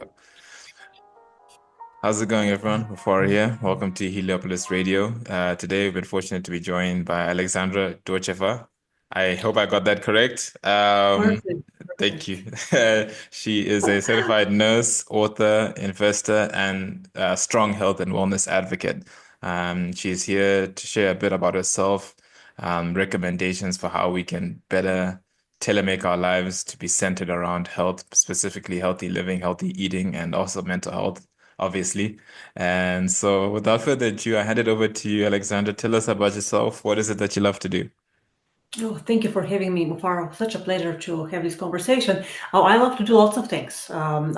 Go. How's it going, everyone? Before here, welcome to Heliopolis Radio. Today, we've been fortunate to be joined by Alexandra Dotcheva. I hope I got that correct. Perfect. Thank Perfect. you. She is a certified nurse, author, investor, and strong health and wellness advocate. She's here to share a bit about herself, recommendations for how we can better tailor make our lives to be centered around health, specifically healthy living, healthy eating, and also mental health, obviously. And so, without further ado, I hand it over to you, Alexandra. Tell us about yourself. What is it that you love to do? Oh, thank you for having me, Mufaro. Such a pleasure to have this conversation. Oh, I love to do lots of things. I'm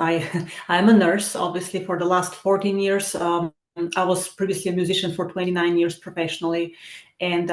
a nurse, obviously, for the last 14 years. I was previously a musician for 29 years professionally. And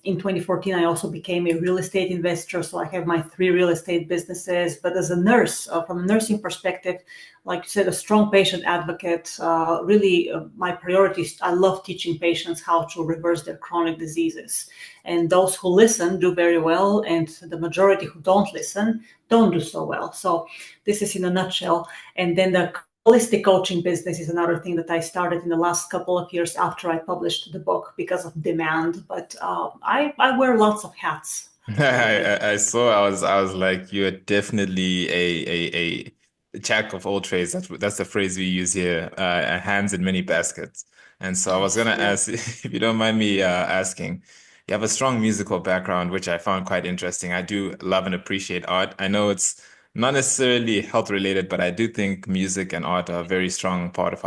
in 2014, I also became a real estate investor. So I have my three real estate businesses. But as a nurse, from a nursing perspective, like you said, a strong patient advocate, really my priorities, I love teaching patients how to reverse their chronic diseases. And those who listen do very well, and the majority who don't listen don't do so well. So this is in a nutshell. And then the holistic coaching business is another thing that I started in the last couple of years after I published the book because of demand. But I wear lots of hats, absolutely. I saw. I was like, you're definitely a jack of all trades. That's the phrase we use here. Hands in many baskets. And so I was Yes, gonna yeah. ask, if you don't mind me asking, you have a strong musical background, which I found quite interesting. I do love and appreciate art. I know it's not necessarily health related, but I do think music and art are a very strong part of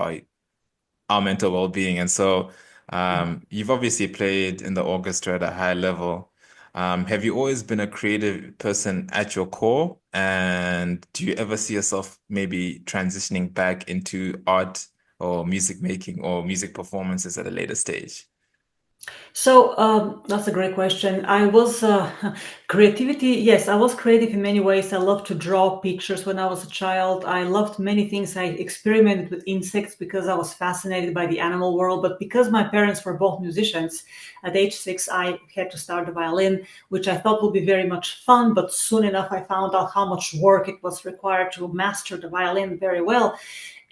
our mental well-being. And so, you've obviously played in the orchestra at a high level. Have you always been a creative person at your core? And do you ever see yourself maybe transitioning back into art or music making or music performances at a later stage? So that's a great question. I was creativity. Yes, I was creative in many ways. I loved to draw pictures when I was a child. I loved many things. I experimented with insects because I was fascinated by the animal world. But because my parents were both musicians, at age 6, I had to start the violin, which I thought would be very much fun. But soon enough, I found out how much work it was required to master the violin very well.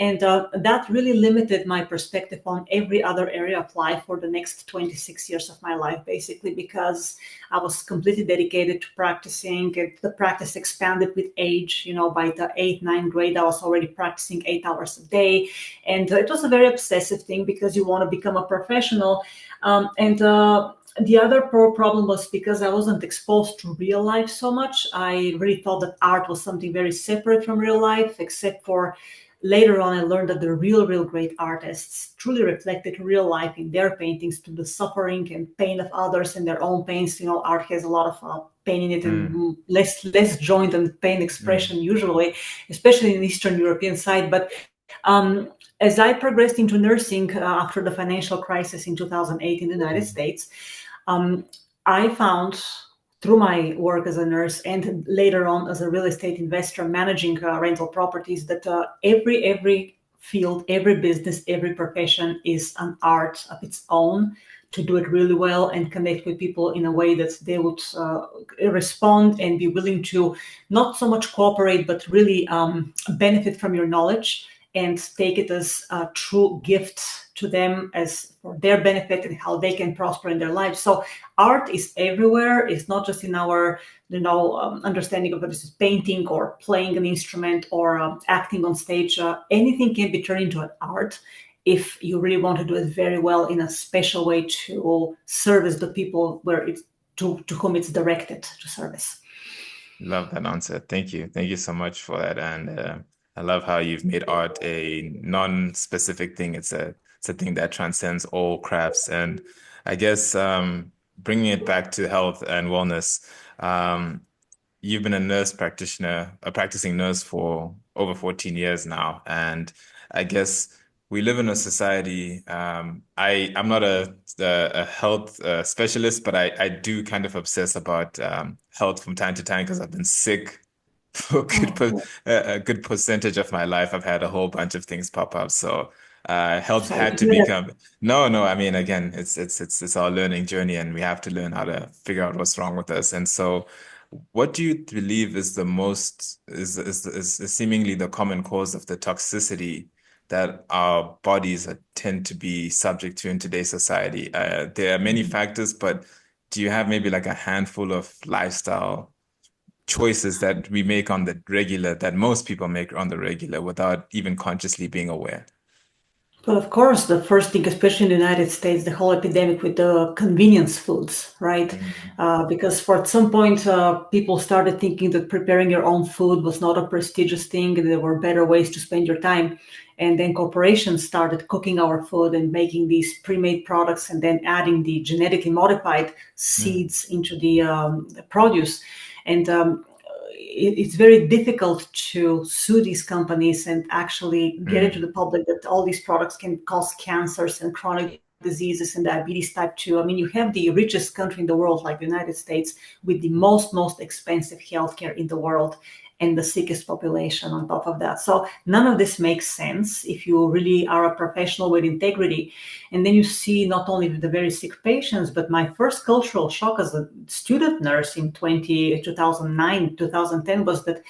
And that really limited my perspective on every other area of life for the next 26 years of my life, basically, because I was completely dedicated to practicing. The practice expanded with age. By the eighth, ninth grade, I was already practicing 8 hours a day. And it was a very obsessive thing because you want to become a professional. And the other problem was because I wasn't exposed to real life so much. I really thought that art was something very separate from real life, except for later on, I learned that the real great artists truly reflected real life in their paintings to the suffering and pain of others and their own pains. Art has a lot of pain in it and Mm, less joy than pain mm, expression usually, especially in Eastern European side. But um, as I progressed into nursing after the financial crisis in 2008 in the United mm, States, um, I found through my work as a nurse and later on as a real estate investor managing rental properties that every field, every business, every profession is an art of its own to do it really well and connect with people in a way that they would respond and be willing to not so much cooperate but really benefit from your knowledge and take it as a true gift to them as for their benefit and how they can prosper in their lives. So art is everywhere. It's not just in our understanding of what this is painting or playing an instrument or acting on stage. Anything can be turned into an art if you really want to do it very well in a special way to service the people where it's to whom it's directed to service. love that answer. Thank you. Thank you so much for that. And I love how you've made art a non-specific thing. It's a thing that transcends all crafts. And I guess bringing it back to health and wellness, um, you've been a nurse practitioner, a practicing nurse for over 14 years now. And I guess we live in a society. I'm not a health specialist, but I do kind of obsess about health from time to time because I've been sick for Oh, a good percentage of my life. I've had a whole bunch of things pop up. So health sorry had to to hear that. become no. I mean, again, it's our learning journey, and we have to learn how to figure out what's wrong with us. And so What do you believe is the most is seemingly the common cause of the toxicity that our bodies tend to be subject to in today's society? There are many factors, but do you have maybe like a handful of lifestyle choices that we make on the regular, that most people make on the regular without even consciously being aware? Well, of course, the first thing, especially in the United States, the whole epidemic with the convenience foods, right? Mm, Because for at some point, people started thinking that preparing your own food was not a prestigious thing, and there were better ways to spend your time. And then corporations started cooking our food and making these pre-made products, and then adding the genetically modified mm, seeds into the produce. And it's very difficult to sue these companies and actually get it to mm, the public that all these products can cause cancers and chronic diseases and diabetes type 2. I mean, you have the richest country in the world, like the United States, with the most expensive healthcare in the world and the sickest population on top of that. So none of this makes sense if you really are a professional with integrity. And then you see not only the very sick patients, but my first cultural shock as a student nurse in 2009, 2010 was that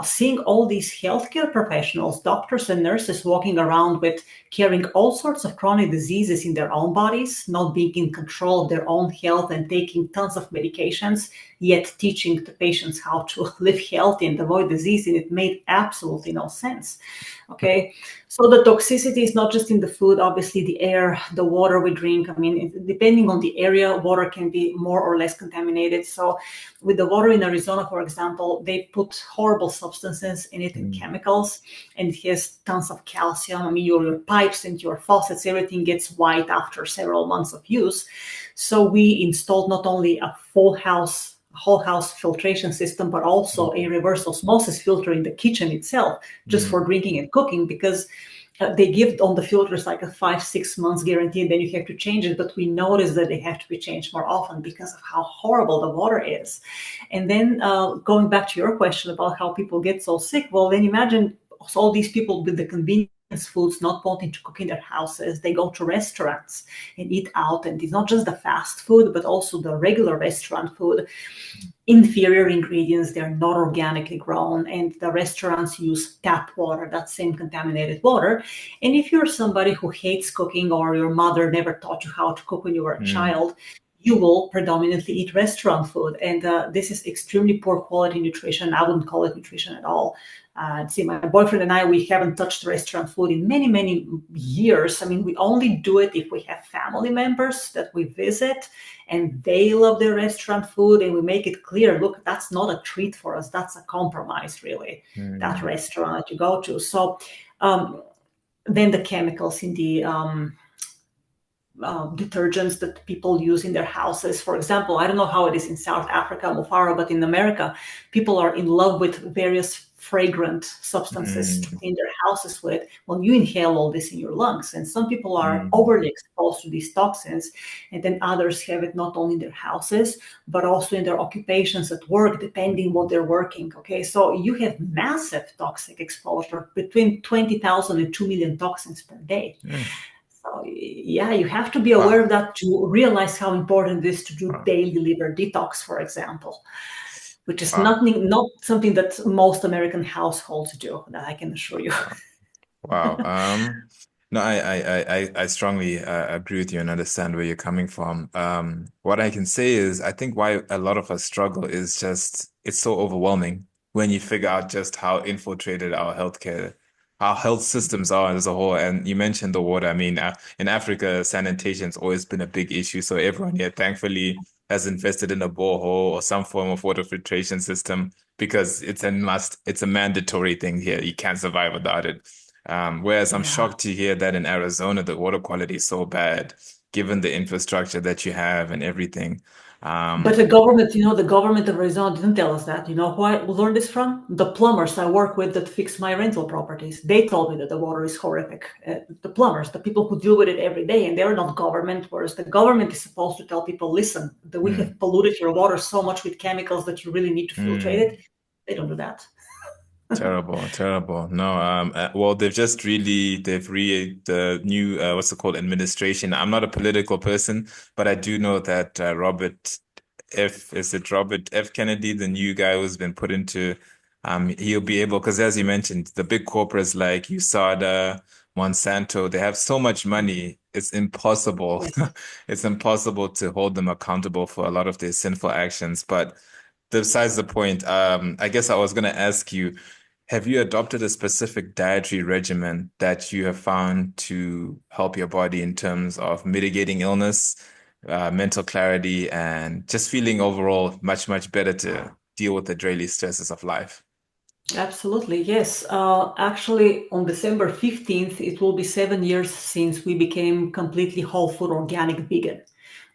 seeing all these healthcare professionals, doctors and nurses walking around with carrying all sorts of chronic diseases in their own bodies, not being in control of their own health and taking tons of medications, yet teaching the patients how to live healthy and avoid disease. And it made absolutely no sense. Okay. So the toxicity is not just in the food, obviously the air, the water we drink. I mean, depending on the area, water can be more or less contaminated. So with the water in Arizona, for example, they put horrible substances in it and mm, chemicals, and it has tons of calcium. I mean, your pipes and your faucets, everything gets white after several months of use. So we installed not only a whole house filtration system, but also a mm, reverse osmosis filter in the kitchen itself, just mm, for drinking and cooking, because they give on the filters like a 5 6 months guarantee, and then you have to change it. But we notice that they have to be changed more often because of how horrible the water is. And then going back to your question about how people get so sick, well, then imagine all these people with the convenience foods not wanting to cook in their houses. They go to restaurants and eat out, and it's not just the fast food, but also the regular restaurant food. Inferior ingredients, they're not organically grown, and the restaurants use tap water, that same contaminated water. And if you're somebody who hates cooking, or your mother never taught you how to cook when you were a mm, child, you will predominantly eat restaurant food. And this is extremely poor quality nutrition. I wouldn't call it nutrition at all. See, my boyfriend and I, we haven't touched restaurant food in many years. I mean, we only do it if we have family members that we visit and they love their restaurant food, and we make it clear, look, that's not a treat for us. That's a compromise, really, that mm, restaurant you go to. So um, then the chemicals in the detergents that people use in their houses. For example, I don't know how it is in South Africa, Mufara, but in America, people are in love with various fragrant substances to mm, clean their houses with. Well, you inhale all this in your lungs, and some people are mm, overly exposed to these toxins, and then others have it not only in their houses, but also in their occupations at work, depending what they're working. Okay, so you have massive toxic exposure, between 20,000 and 2 million toxins per day. mm. So yeah, you have to be aware Wow. of that to realize how important it is to do Wow. daily liver detox, for example, which is Wow. not something that most American households do. That I can assure you. Wow. Wow. No, I strongly agree with you and understand where you're coming from. What I can say is I think why a lot of us struggle is just it's so overwhelming when you figure out just how infiltrated our health systems are as a whole. And you mentioned the water. I mean, in Africa, sanitation's always been a big issue. So everyone here, thankfully, has invested in a borehole or some form of water filtration system because it's a mandatory thing here. You can't survive without it. Whereas I'm Yeah. shocked to hear that in Arizona, the water quality is so bad, given the infrastructure that you have and everything. But Um, the government, the government of Arizona didn't tell us that. You know who I learned this from? The plumbers I work with that fix my rental properties. They told me that the water is horrific. The plumbers, the people who deal with it every day, and they're not government, whereas the government is supposed to tell people, listen, that we have mm, polluted your water so much with chemicals that you really need to filtrate it. mm. They don't do that. Terrible, terrible. No, well, they've re the new, what's it called, administration. I'm not a political person, but I do know that Robert Is it Robert F. Kennedy, the new guy who's been put into, he'll be able, because as you mentioned, the big corporates like USADA, Monsanto, they have so much money, it's impossible. Yes. It's impossible to hold them accountable for a lot of their sinful actions. But besides the point, I guess I was going to ask you, have you adopted a specific dietary regimen that you have found to help your body in terms of mitigating illness, mental clarity, and just feeling overall much, much better to deal with the daily stresses of life? Absolutely, yes. Actually, on December 15th, it will be 7 years since we became completely whole food organic vegan.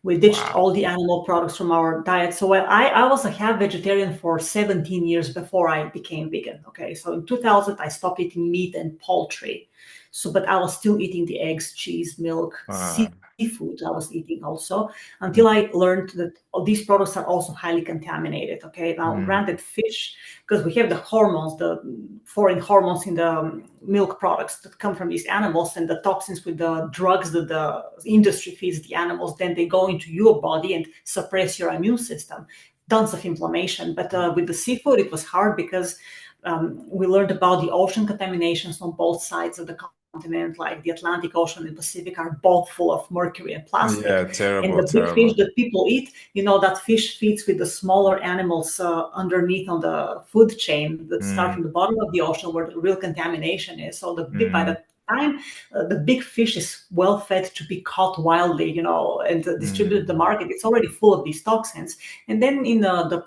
We ditched Wow. all the animal products from our diet. So while I was a half vegetarian for 17 years before I became vegan. Okay, so in 2000, I stopped eating meat and poultry. So, but I was still eating the eggs, cheese, milk, Uh, seafood. I was eating also until I learned that these products are also highly contaminated. Okay, now mm, granted, fish because we have the hormones, the foreign hormones in the milk products that come from these animals and the toxins with the drugs that the industry feeds the animals, then they go into your body and suppress your immune system. Tons of inflammation. But with the seafood, it was hard because we learned about the ocean contaminations on both sides of the continent, like the Atlantic Ocean and Pacific, are both full of mercury and plastic. yeah, And terrible, the big fish terrible. that people eat, that fish feeds with the smaller animals underneath on the food chain that start Mm, from the bottom of the ocean where the real contamination is. So by mm, the time the big fish is well fed to be caught wildly, and distributed to the mm, market, it's already full of these toxins. And then in the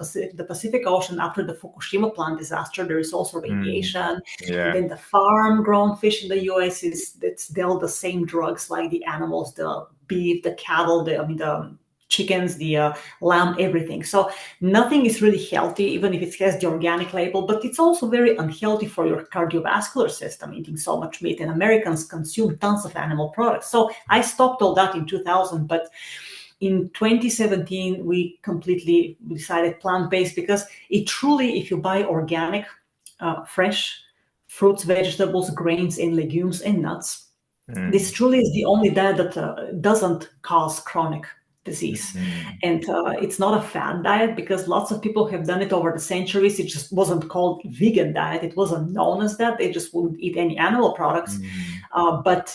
Pacific Ocean, after the Fukushima plant disaster, there is also mm, radiation. And yeah. then the farm-grown fish in the U.S. It's dealt the same drugs like the animals, the beef, the cattle, the chickens, the lamb, everything. So nothing is really healthy, even if it has the organic label. But it's also very unhealthy for your cardiovascular system eating so much meat. And Americans consume tons of animal products. So I stopped all that in 2000, but in 2017 we completely decided plant-based because it truly, if you buy organic, fresh fruits, vegetables, grains, and legumes and nuts, this Mm, truly is the only diet that doesn't cause chronic disease. mm, And it's not a fad diet because lots of people have done it over the centuries. It just wasn't called vegan diet. It wasn't known as that. They just wouldn't eat any animal products. mm, But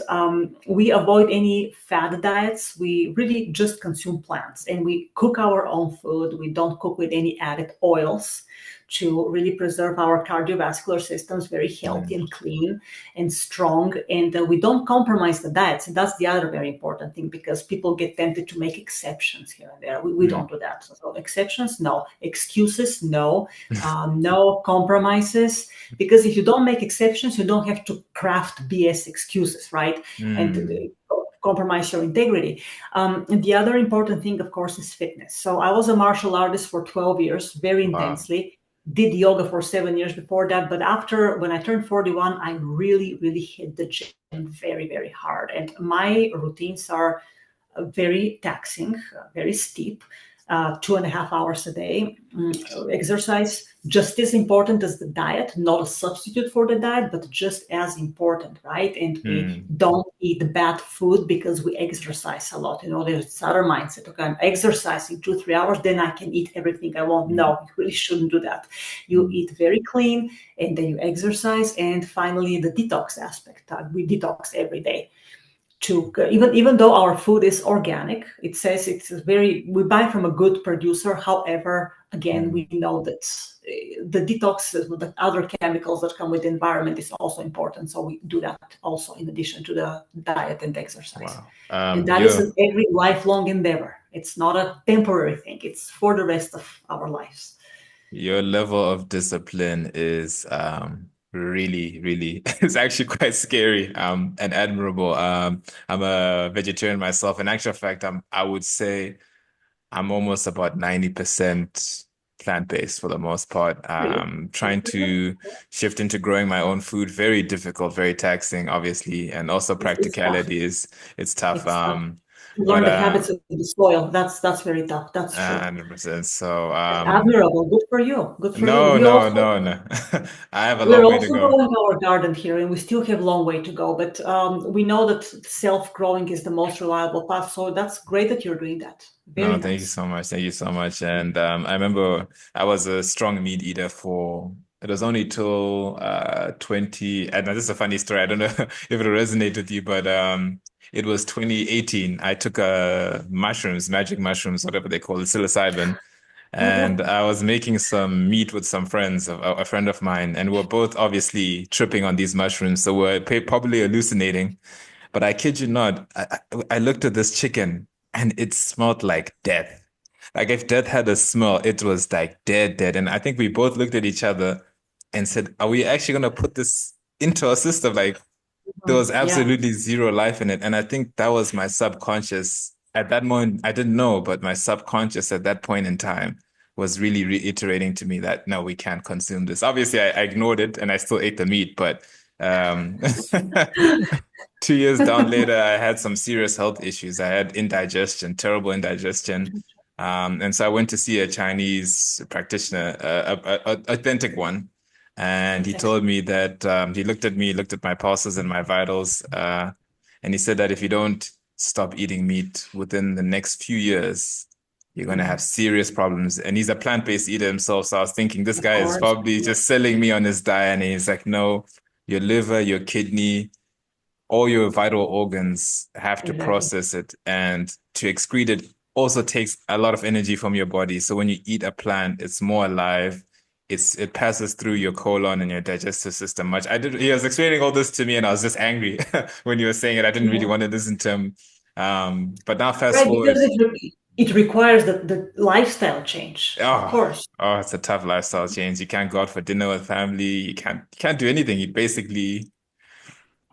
we avoid any fad diets. We really just consume plants and we cook our own food. We don't cook with any added oils to really preserve our cardiovascular systems very healthy mm, and clean and strong. And we don't compromise the diets. And that's the other very important thing because people get tempted to make exceptions here and there. We mm, don't do that. So exceptions, no. Excuses, no. No compromises. Because if you don't make exceptions, you don't have to craft BS excuses, right? And mm. compromise your integrity. And the other important thing, of course, is fitness. So I was a martial artist for 12 years, very Wow. intensely. Did yoga for 7 years before that. But after, when I turned 41, I really, really hit the gym very, very hard. And my routines are very taxing, very steep, 2.5 hours a day. Exercise just as important as the diet, not a substitute for the diet, but just as important, right? And we Mm, don't eat bad food because we exercise a lot. There's this other mindset. Okay, I'm exercising 2, 3 hours, then I can eat everything I want. mm, No, you really shouldn't do that. You mm, eat very clean, and then you exercise. And finally, the detox aspect. We detox every day to even though our food is organic, it says we buy from a good producer. However, again, mm, we know that the detox, the other chemicals that come with the environment is also important. So we do that also in addition to the diet and exercise. wow. And that is Your an every lifelong endeavor. It's not a temporary thing. It's for the rest of our lives. your level of discipline is really, really it's actually quite scary and admirable. I'm a vegetarian myself. In actual fact, I would say I'm almost about 90% plant-based for the most part. Really. Trying to shift into growing my own food, very difficult, very taxing, obviously, and also It's tough. practicality is it's tough. It's tough. Learn But the habits of the soil. That's very tough. That's true. 100%. So Admirable. Good for you. Good for you. no, no, no, no. I have a We're long way to also go. growing our garden here, and we still have a long way to go. But we know that self-growing is the most reliable path. So that's great that you're doing that. Very No, thank you nice. so much. Thank you so much. And I remember I was a strong meat eater for it was only till 20 and this is a funny story. I don't know if it'll resonate with you, but it was 2018. I took mushrooms, magic mushrooms, whatever they call it, psilocybin. Oh yeah. And I was making some meat with some friends, a friend of mine, and we're both obviously tripping on these mushrooms. So we're probably hallucinating. But I kid you not, I looked at this chicken and it smelled like death. Like if death had a smell, it was like dead, dead. And I think we both looked at each other and said, are we actually going to put this into our system? Like there was Yeah. absolutely zero life in it. And I think that was my subconscious. At that moment, I didn't know, but my subconscious at that point in time was really reiterating to me that no, we can't consume this. Obviously, I ignored it and I still ate the meat, but um 2 years down later, I had some serious health issues. I had indigestion, terrible indigestion. And so I went to see a Chinese practitioner, authentic one. And he told Excellent. me that he looked at me, looked at my pulses and my vitals, and he said that if you don't stop eating meat within the next few years, you're going to have Mhm. serious problems. And he's a plant-based eater himself. So I was thinking this Of guy is course. probably Yeah. just selling me on his diet. And he's like, no, your liver, your kidney, all your vital organs have to Exactly. process it, and to excrete it also takes a lot of energy from your body. So when you eat a plant, it's more alive. It passes through your colon and your digestive system much. He was explaining all this to me and I was just angry when you were saying it. I didn't really Yeah. want to listen to him. But now fast Right, because forward. it requires the lifestyle change, of Oh, course. oh, it's a tough lifestyle change. You can't go out for dinner with family. You can't do anything.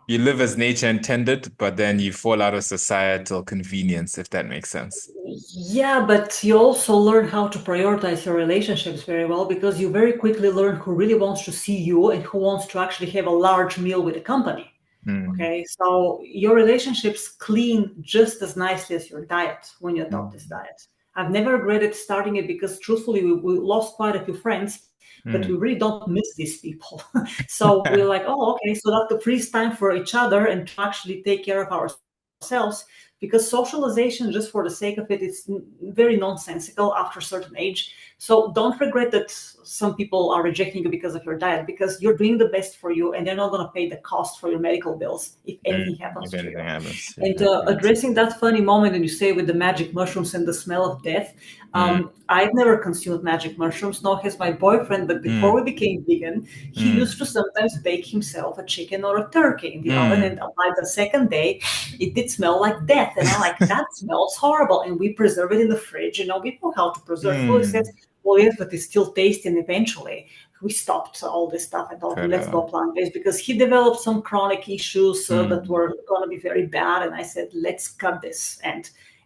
You live as nature intended, but then you fall out of societal convenience, if that makes sense. Yeah, but you also learn how to prioritize your relationships very well because you very quickly learn who really wants to see you and who wants to actually have a large meal with the company. Mm, Okay, so your relationships clean just as nicely as your diet when you adopt this mm, diet. I've never regretted starting it because truthfully, we lost quite a few friends, but we mm. really don't miss these people. So we're like, oh, okay, so that frees time for each other and to actually take care of ourselves because socialization, just for the sake of it, is very nonsensical after a certain age. So don't regret that some people are rejecting you because of your diet because you're doing the best for you and they're not going to pay the cost for your medical bills if anything If happens to anything you. happens, And exactly. addressing that funny moment, and you say with the magic mushrooms and the smell of death, Mm, I've never consumed magic mushrooms, nor has my boyfriend. But before mm, we became vegan, he used mm, to sometimes bake himself a chicken or a turkey in the oven, and mm, by the second day, it did smell like death. And I'm like, that smells horrible. And we preserve it in the fridge. You know, we know how to preserve food. He says, mm. well, yes, but it's still tasty. And eventually, we stopped all this stuff and told him, But let's go plant-based because he developed some chronic issues that mm, were going to be very bad. And I said, let's cut this.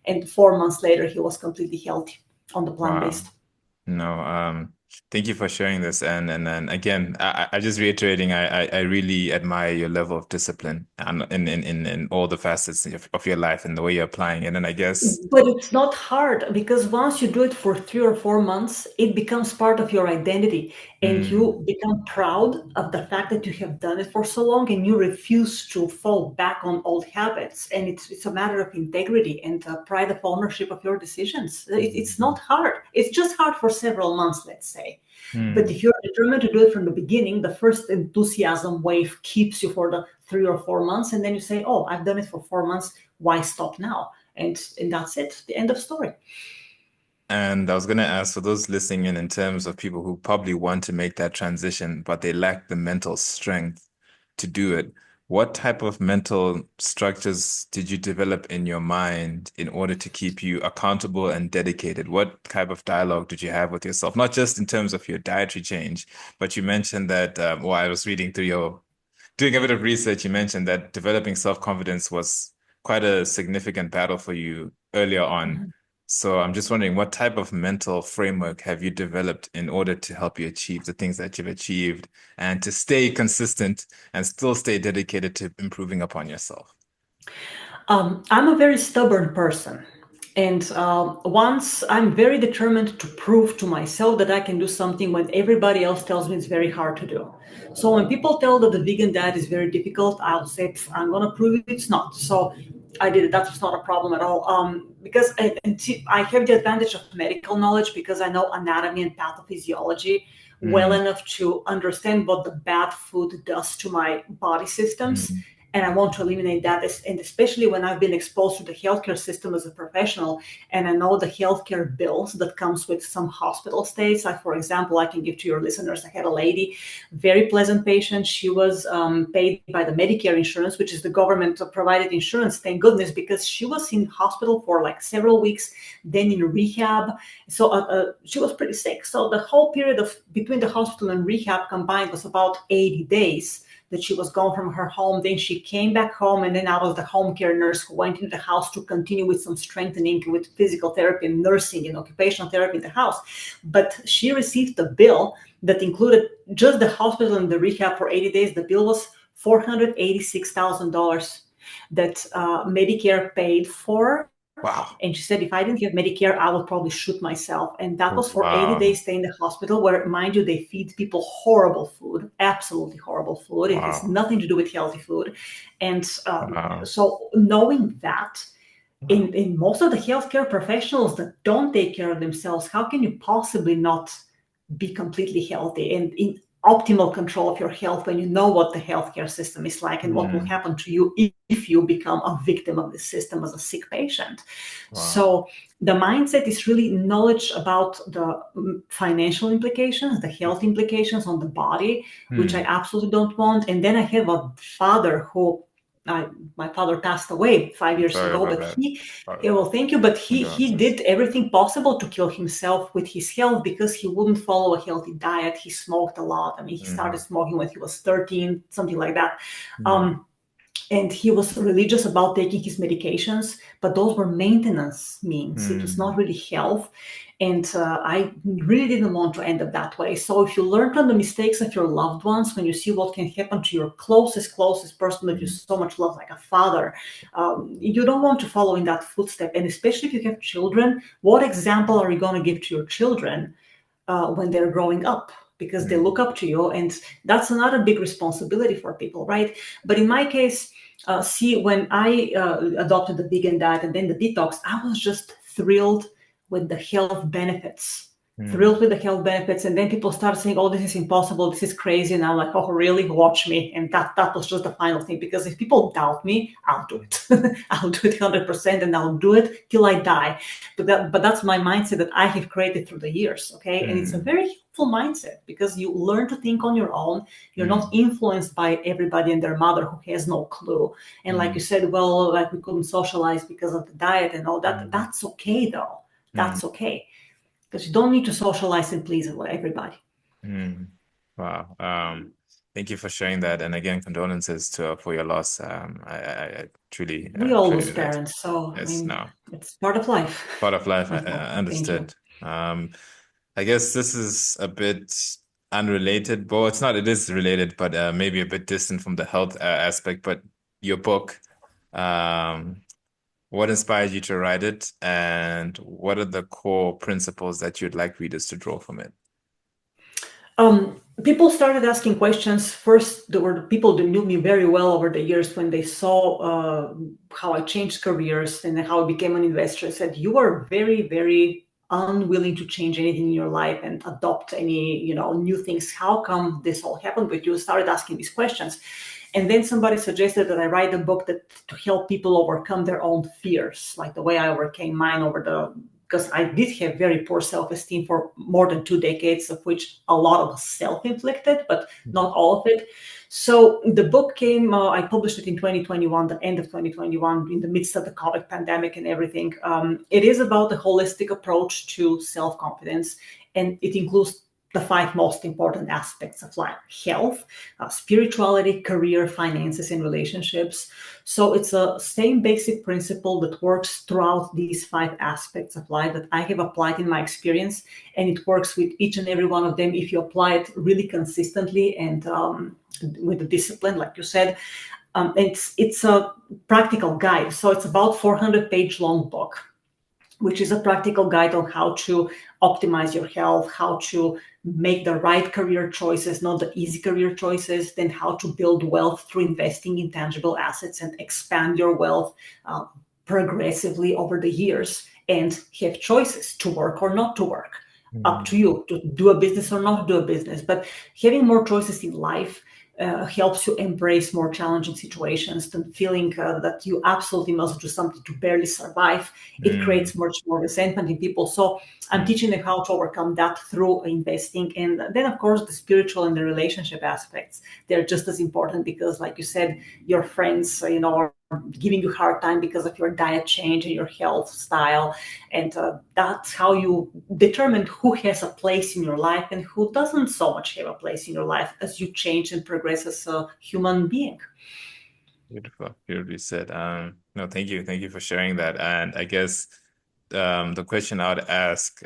And 4 months later, he was completely healthy on the wow. plant-based. No, thank you for sharing this. And then again, I just reiterating, I really admire your level of discipline and in all the facets of your life and the way you're applying it. And I guess, But it's not hard because once you do it for 3 or 4 months, it becomes part of your identity and mm, you become proud of the fact that you have done it for so long and you refuse to fall back on old habits. And it's a matter of integrity and pride of ownership of your decisions. It's mm, not hard. It's just hard for several months, let's say. But mm. if you're determined to do it from the beginning, the first enthusiasm wave keeps you for the 3 or 4 months. And then you say, oh, I've done it for 4 months. Why stop now? And that's it, the end of story. And I was going to ask for those listening in terms of people who probably want to make that transition, but they lack the mental strength to do it. What type of mental structures did you develop in your mind in order to keep you accountable and dedicated? What type of dialogue did you have with yourself? Not just in terms of your dietary change, but you mentioned that, well, I was reading through doing a bit of research, you mentioned that developing self-confidence was quite a significant battle for you earlier on. Mhm. So I'm just wondering, what type of mental framework have you developed in order to help you achieve the things that you've achieved and to stay consistent and still stay dedicated to improving upon yourself? I'm a very stubborn person. And once I'm very determined to prove to myself that I can do something when everybody else tells me it's very hard to do. So when people tell that the vegan diet is very difficult, I'll say, I'm going to prove it's not. So I did it. That's not a problem at all. Because I have the advantage of medical knowledge because I know anatomy and pathophysiology well Mm, enough to understand what the bad food does to my body systems, mm, and I want to eliminate that. And especially when I've been exposed to the healthcare system as a professional, and I know the healthcare bills that comes with some hospital stays. Like, for example, I can give to your listeners. I had a lady, very pleasant patient. She was paid by the Medicare insurance, which is the government provided insurance. Thank goodness, because she was in hospital for like several weeks, then in rehab. So she was pretty sick. So the whole period of between the hospital and rehab combined was about 80 days that she was gone from her home. Then she came back home, and then I was the home care nurse who went into the house to continue with some strengthening with physical therapy and nursing and occupational therapy in the house. But she received a bill that included just the hospital and the rehab for 80 days. The bill was $486,000 that Medicare paid for. wow. And she said, if I didn't have Medicare, I would probably shoot myself. And that was for 80 Wow. days stay in the hospital, where, mind you, they feed people horrible food, absolutely horrible food. It has Wow. nothing to do with healthy food. And Wow. so knowing that, Wow. in most of the healthcare professionals that don't take care of themselves, how can you possibly not be completely healthy and in optimal control of your health when you know what the healthcare system is like and what will Mm, happen to you if you become a victim of the system as a sick patient? wow. So the mindset is really knowledge about the financial implications, the health implications on the body, which I Mm, absolutely don't want. And then I have a father who I, my father passed away five I'm years sorry ago, about but that. yeah, well, thank you. But he Condolences. did everything possible to kill himself with his health because he wouldn't follow a healthy diet. He smoked a lot. I mean, he started Mm, smoking when he was 13, something like that. mm, Um, and he was religious about taking his medications, but those were maintenance means. It was not mm, really health. And I really didn't want to end up that way. So if you learn from the mistakes of your loved ones, when you see what can happen to your closest person that you mm, so much love, like a father, you don't want to follow in that footstep. And especially if you have children, what example are you going to give to your children when they're growing up? Because they mm, look up to you, and that's another big responsibility for people, right? But in my case, see, when I adopted the vegan diet and then the detox, I was just thrilled with the health benefits. mm, Thrilled with the health benefits, and then people started saying, "Oh, this is impossible. This is crazy." And I'm like, "Oh, really? Watch me!" And that was just the final thing. Because if people doubt me, I'll do it. I'll do it 100%, and I'll do it till I die. But that's my mindset that I have created through the years. Okay, and it's a mm, very helpful mindset because you learn to think on your own. You're not mm, influenced by everybody and their mother who has no clue. And like you mm, said, well, like we couldn't socialize because of the diet and all that. mm, That's okay though. mm, That's okay because you don't need to socialize and please everybody. mm. Wow. Thank you for sharing that. And again, condolences to for your loss. I truly, We all truly lose that. parents, so I Yes, mean, no. it's part of life. Part of life, I Thank you. understood. I guess this is a bit unrelated. Well, it's not, it is related, but maybe a bit distant from the health aspect. But your book, um, what inspired you to write it, and what are the core principles that you'd like readers to draw from it? People started asking questions. First, there were people that knew me very well over the years when they saw how I changed careers and how I became an investor. Said, "You are very, very unwilling to change anything in your life and adopt any, new things. How come this all happened with you?" Started asking these questions, and then somebody suggested that I write a book that to help people overcome their own fears, like the way I overcame mine over the because I did have very poor self-esteem for more than 2 decades, of which a lot of was self-inflicted, but not all of it. So the book came, I published it in 2021, the end of 2021, in the midst of the COVID pandemic and everything. It is about the holistic approach to self-confidence, and it includes the five most important aspects of life: health, spirituality, career, finances, and relationships. So it's a same basic principle that works throughout these five aspects of life that I have applied in my experience, and it works with each and every one of them if you apply it really consistently and with the discipline, like you said. It's a practical guide, so it's about 400-page long book, which is a practical guide on how to optimize your health, how to make the right career choices, not the easy career choices, then how to build wealth through investing in tangible assets and expand your wealth uh, progressively over the years, and have choices to work or not to work. Up to Mm, you to do a business or not do a business. But having more choices in life helps you embrace more challenging situations than feeling that you absolutely must do something to barely survive. It creates mm, much more resentment in people. So I'm mm. teaching them how to overcome that through investing. And then, of course, the spiritual and the relationship aspects, they're just as important because, like you said, your friends, are giving you a hard time because of your diet change and your health style. And that's how you determine who has a place in your life and who doesn't so much have a place in your life as you change and progress as a human being. Beautiful, beautifully said. No, thank you. Thank you for sharing that. And I guess the question I would ask,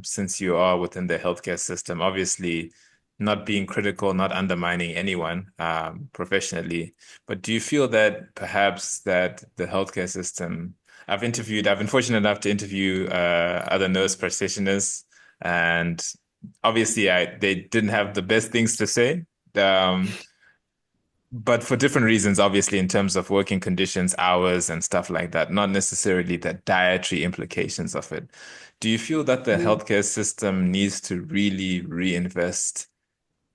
since you are within the healthcare system, obviously not being critical, not undermining anyone professionally, but do you feel that perhaps that the healthcare system, I've been fortunate enough to interview other nurse practitioners, and obviously they didn't have the best things to say. Um, but for different reasons, obviously, in terms of working conditions, hours, and stuff like that, not necessarily the dietary implications of it. Do you feel that the Mm. healthcare system needs to really reinvest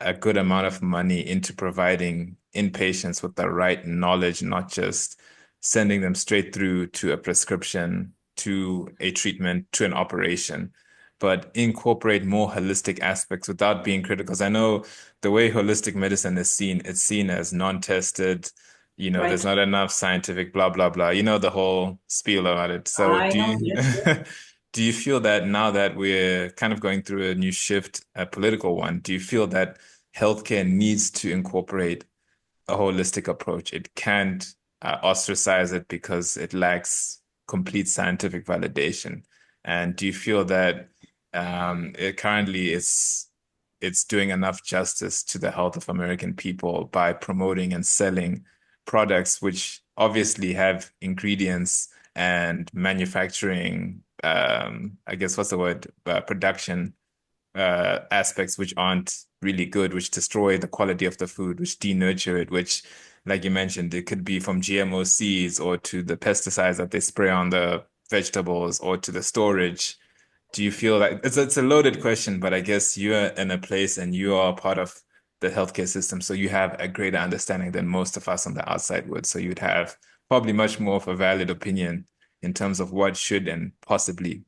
a good amount of money into providing inpatients with the right knowledge, not just sending them straight through to a prescription, to a treatment, to an operation, but incorporate more holistic aspects without being critical? Because I know the way holistic medicine is seen, it's seen as non-tested, there's Right. not enough scientific blah, blah, blah, the whole spiel about it. So I know. Yes. Yes. do you feel that now that we're kind of going through a new shift, a political one, do you feel that healthcare needs to incorporate a holistic approach? It can't ostracize it because it lacks complete scientific validation. And do you feel that it currently it's doing enough justice to the health of American people by promoting and selling products which obviously have ingredients and manufacturing, I guess what's the word, production aspects which aren't really good, which destroy the quality of the food, which denurture it, which, like you mentioned, it could be from GMO seeds or to the pesticides that they spray on the vegetables or to the storage. Do you feel like it's a loaded question, but I guess you're in a place and you are part of the healthcare system, so you have a greater understanding than most of us on the outside would. So you'd have probably much more of a valid opinion in terms of what should and possibly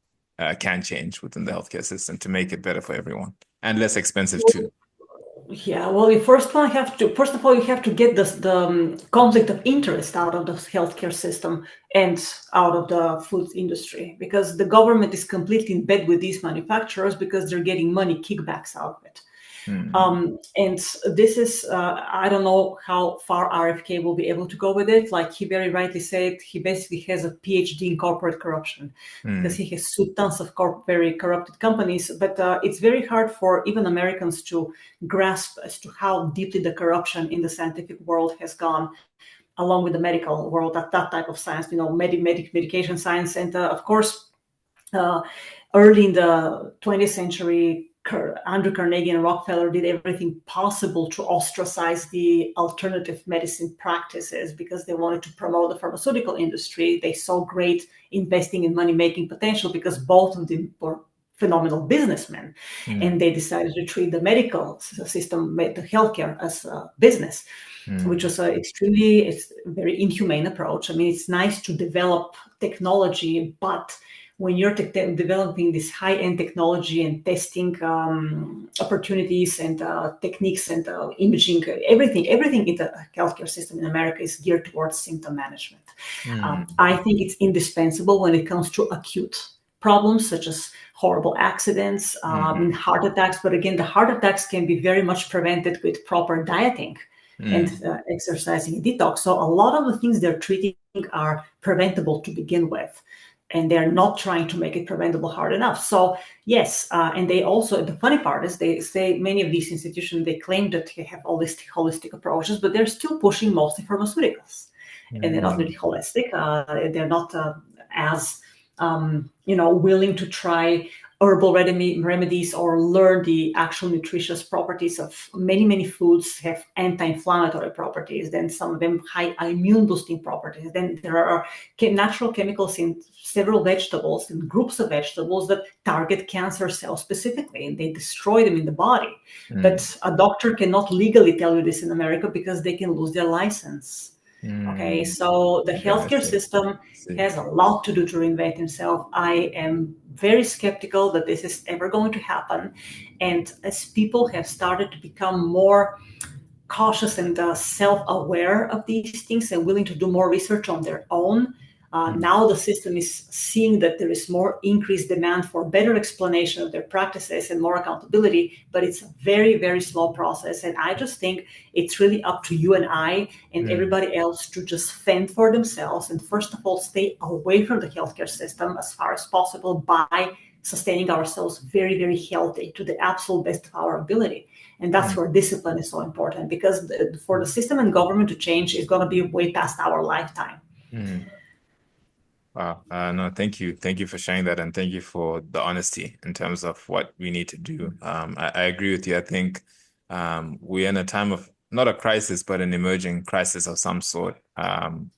can change within the healthcare system to make it better for everyone and less expensive too. Yeah, well, first of all, you have to get the conflict of interest out of the healthcare system and out of the food industry, because the government is completely in bed with these manufacturers because they're getting money kickbacks out of it. Mm, And this is, I don't know how far RFK will be able to go with it. Like he very rightly said, he basically has a PhD in corporate corruption because mm, he has sued tons of very corrupted companies. But it's very hard for even Americans to grasp as to how deeply the corruption in the scientific world has gone, along with the medical world, that type of science, medication science. And of course, uh, early in the 20th century, Andrew Carnegie and Rockefeller did everything possible to ostracize the alternative medicine practices because they wanted to promote the pharmaceutical industry. They saw great investing and money making potential because both of them were phenomenal businessmen, and mm, they decided to treat the medical system, the healthcare, as a business, which mm, was it's a very inhumane approach. I mean, it's nice to develop technology, but when you're developing this high-end technology and testing opportunities and techniques and imaging, everything in the healthcare system in America is geared towards symptom management. mm, I think it's indispensable when it comes to acute problems such as horrible accidents, mm, heart attacks. But again, the heart attacks can be very much prevented with proper dieting and mm, exercising and detox. So a lot of the things they're treating are preventable to begin with. and they're not trying to make it preventable hard enough. So yes, and they also, the funny part is they say many of these institutions, they claim that they have holistic approaches, but they're still pushing mostly pharmaceuticals, and they're not Mm, really holistic. They're not as willing to try herbal remedies or learn the actual nutritious properties of many foods. Have anti-inflammatory properties, then some of them high immune boosting properties. Then there are natural chemicals in several vegetables and groups of vegetables that target cancer cells specifically, and they destroy them in the body. mm, But a doctor cannot legally tell you this in America because they can lose their license. Okay, mm. so the Yeah, I healthcare see. system See. has a lot to do to reinvent himself. I am very skeptical that this is ever going to happen. And as people have started to become more cautious and self-aware of these things and willing to do more research on their own. Mm, Now the system is seeing that there is more increased demand for better explanation of their practices and more accountability, but it's a very slow process. And I just think it's really up to you and I and mm, everybody else to just fend for themselves and first of all stay away from the healthcare system as far as possible by sustaining ourselves very healthy to the absolute best of our ability. And that's mm, where discipline is so important because for the system and government to change is going to be way past our lifetime. mm. Wow. No, thank you. Thank you for sharing that, and thank you for the honesty in terms of what we need to do. I agree with you. I think we're in a time of not a crisis, but an emerging crisis of some sort.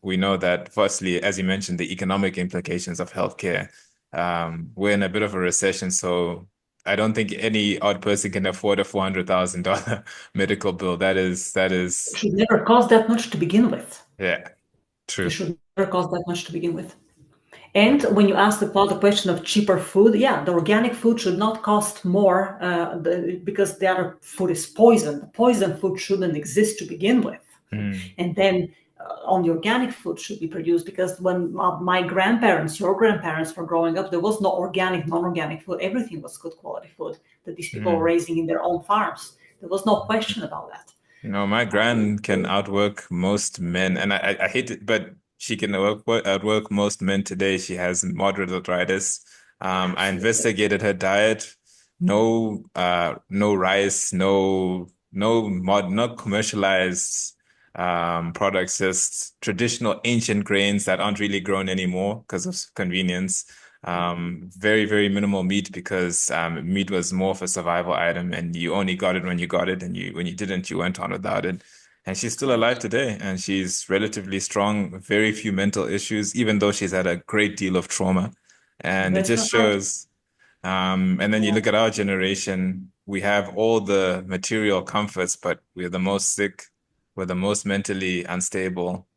We know that, firstly, as you mentioned, the economic implications of healthcare. We're in a bit of a recession, so I don't think any odd person can afford a $400,000 medical bill. It should never cost that much to begin with. Yeah, It true. should never cost that much to begin with. And when you asked about the question of cheaper food, yeah, the organic food should not cost more because the other food is poison. The poison food shouldn't exist to begin with. Mm, And then on the organic food should be produced because when my grandparents, your grandparents were growing up, there was no organic, non-organic food. Everything was good quality food that these people were mm. raising in their own farms. There was no question about that. No, my gran can outwork most men, and I hate it, but she can outwork most men today. She has moderate arthritis. I Absolutely. investigated her diet. No rice, not commercialized products, just traditional ancient grains that aren't really grown anymore because of convenience. Very minimal meat because meat was more of a survival item, and you only got it when you got it, and when you didn't, you went on without it. And she's still alive today, and she's relatively strong, very few mental issues, even though she's had a great deal of trauma. And it That's just right. shows. And then you Yeah. look at our generation, we have all the material comforts, but we're the most sick, we're the most mentally unstable.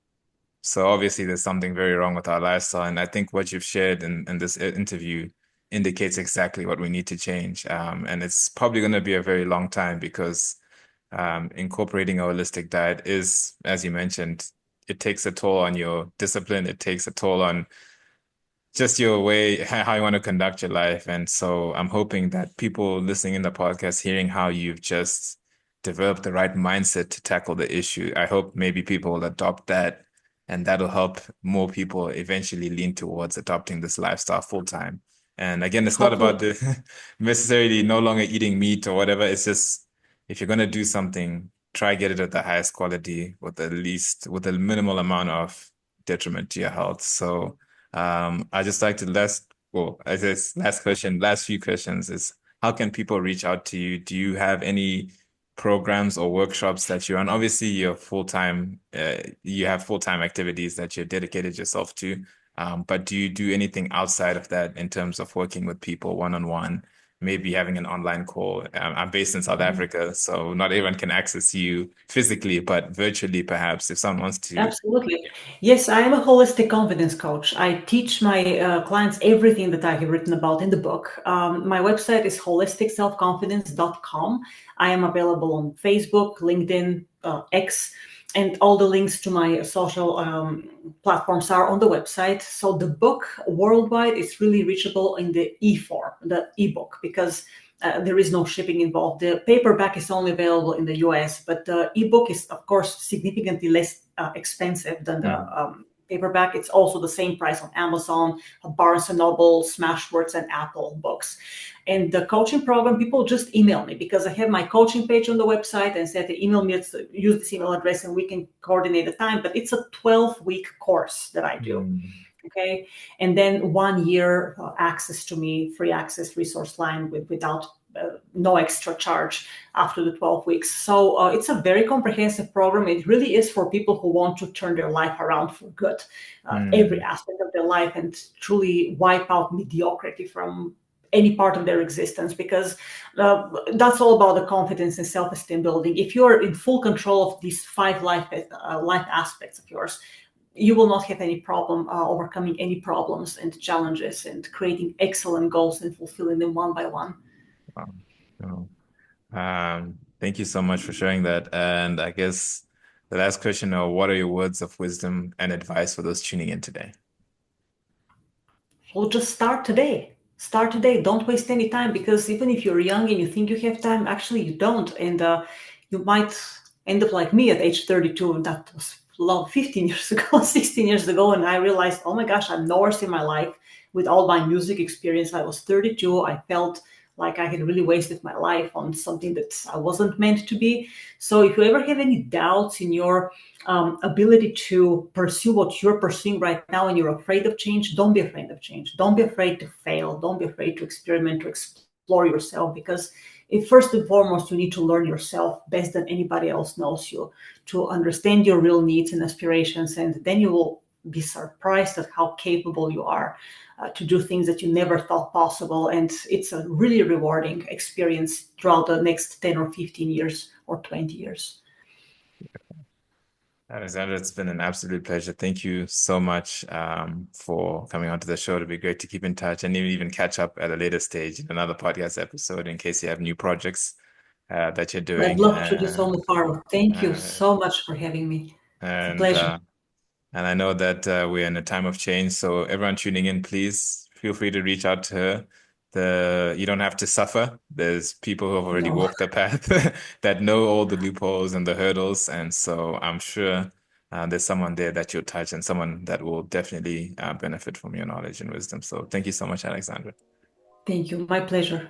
So obviously there's something very wrong with our lifestyle. And I think what you've shared in this interview indicates exactly what we need to change. And it's probably going to be a very long time because incorporating a holistic diet is, as you mentioned, it takes a toll on your discipline. It takes a toll on just your way, how you want to conduct your life. And so I'm hoping that people listening in the podcast, hearing how you've just developed the right mindset to tackle the issue, I hope maybe people will adopt that, and that'll help more people eventually lean towards adopting this lifestyle full time. And again, it's not about Hopefully. the necessarily no longer eating meat or whatever. It's just if you're going to do something, try get it at the highest quality with the minimal amount of detriment to your health. So I just like to I guess last few questions is how can people reach out to you? Do you have any programs or workshops that you're on? Obviously, you have full-time activities that you've dedicated yourself to. But do you do anything outside of that in terms of working with people one-on-one, maybe having an online call? I'm based in South Africa, so not everyone can access you physically, but virtually perhaps if someone wants to. Absolutely. Yes, I am a holistic confidence coach. I teach my clients everything that I have written about in the book. My website is holisticselfconfidence.com. I am available on Facebook, LinkedIn, X, and all the links to my social platforms are on the website. So the book worldwide is really reachable in the e-form, the ebook, because there is no shipping involved. The paperback is only available in the US, but the ebook is, of course, significantly less expensive than the Mm, paperback. It's also the same price on Amazon, Barnes and Noble, Smashwords, and Apple books. And the coaching program, people just email me because I have my coaching page on the website and said they email me, use this email address and we can coordinate the time. But it's a 12-week course that I do. Mm. Okay. And then 1 year access to me, free access resource line without no extra charge after the 12 weeks. So it's a very comprehensive program. It really is for people who want to turn their life around for good, every Mm. aspect of their life, and truly wipe out mediocrity from any part of their existence, because that's all about the confidence and self-esteem building. If you're in full control of these five life aspects of yours, you will not have any problem overcoming any problems and challenges and creating excellent goals and fulfilling them one by one. Wow. Oh. Thank you so much for sharing that. And I guess the last question, what are your words of wisdom and advice for those tuning in today? Well, just start today. Start today. Don't waste any time, because even if you're young and you think you have time, actually you don't. And you might end up like me at age 32. And that was 15 years ago, 16 years ago. And I realized, oh my gosh, I'm nowhere in my life with all my music experience. I was 32. I felt like I had really wasted my life on something that I wasn't meant to be. So if you ever have any doubts in your ability to pursue what you're pursuing right now and you're afraid of change, don't be afraid of change. Don't be afraid to fail. Don't be afraid to experiment, to explore yourself, because if first and foremost, you need to learn yourself best than anybody else knows you, to understand your real needs and aspirations. And then you will be surprised at how capable you are to do things that you never thought possible. And it's a really rewarding experience throughout the next 10 or 15 years or 20 years. Alexandra, it's been an absolute pleasure. Thank you so much for coming onto the show. It'd be great to keep in touch and even catch up at a later stage in another podcast episode in case you have new projects that you're I'd doing. love to do so, Mufaro. Thank you Uh, so much for having me. It's a and pleasure. uh, and I know that we're in a time of change, so everyone tuning in, please feel free to reach out to her. You don't have to suffer. There's people who have already No, walked the path that know all the loopholes and the hurdles, and so I'm sure there's someone there that you'll touch and someone that will definitely benefit from your knowledge and wisdom. So thank you so much, Alexandra. thank you. My pleasure.